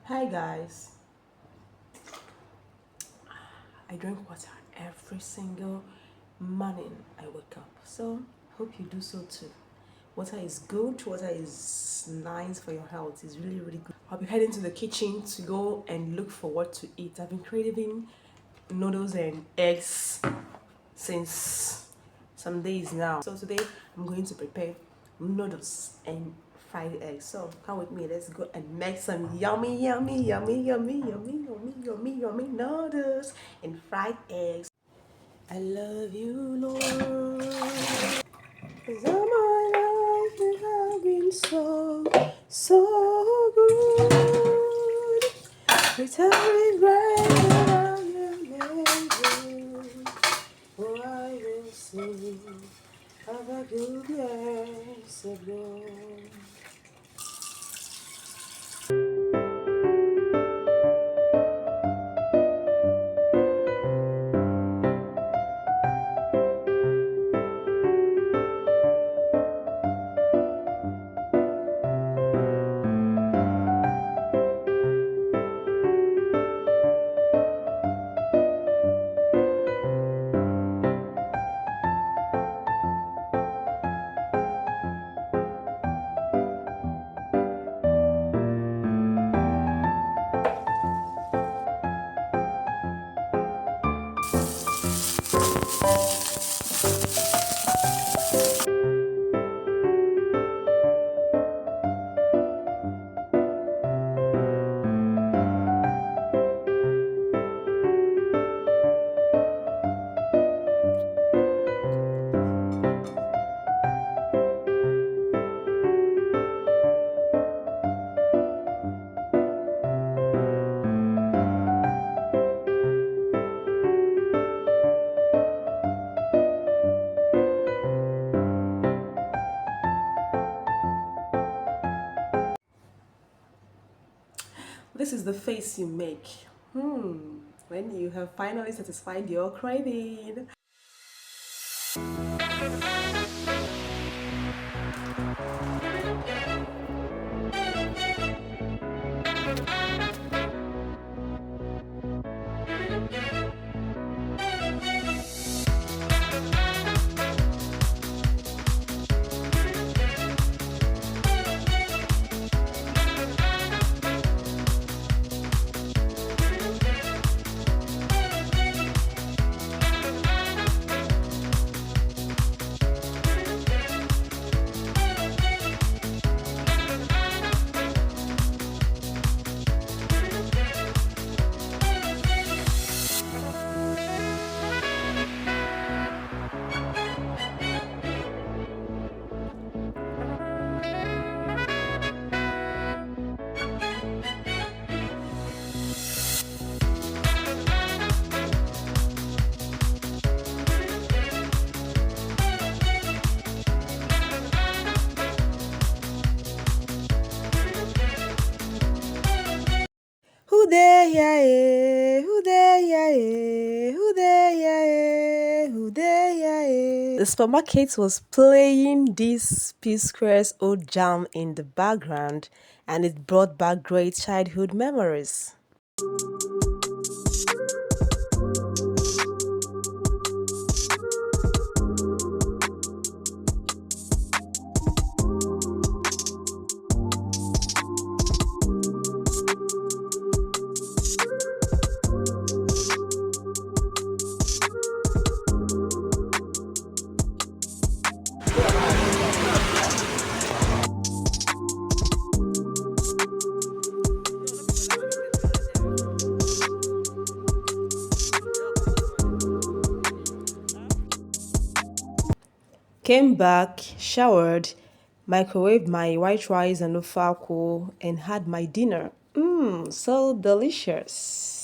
Hi guys, I drink water every single morning I wake up. So hope you do so too. Water is good, water is nice for your health, it's really good. I'll be heading to the kitchen to go and look for what to eat. I've been craving noodles and eggs since some days now. So today I'm going to prepare noodles and fried eggs. So come with me, let's go and make some yummy noodles and fried eggs. I love you, Lord. 'Cause all my life you have been so good. With every breath that I am able, oh, I will sing of the goodness of God. This is the face you make when you have finally satisfied your craving. Who there, yeah, eh? Who there, yeah, eh? Who there, yeah, eh? Who there, yeah, eh? The supermarket was playing this P Square's old jam in the background, and it brought back great childhood memories. Came back, showered, microwaved my white rice and ufako, and had my dinner. Mmm, so delicious.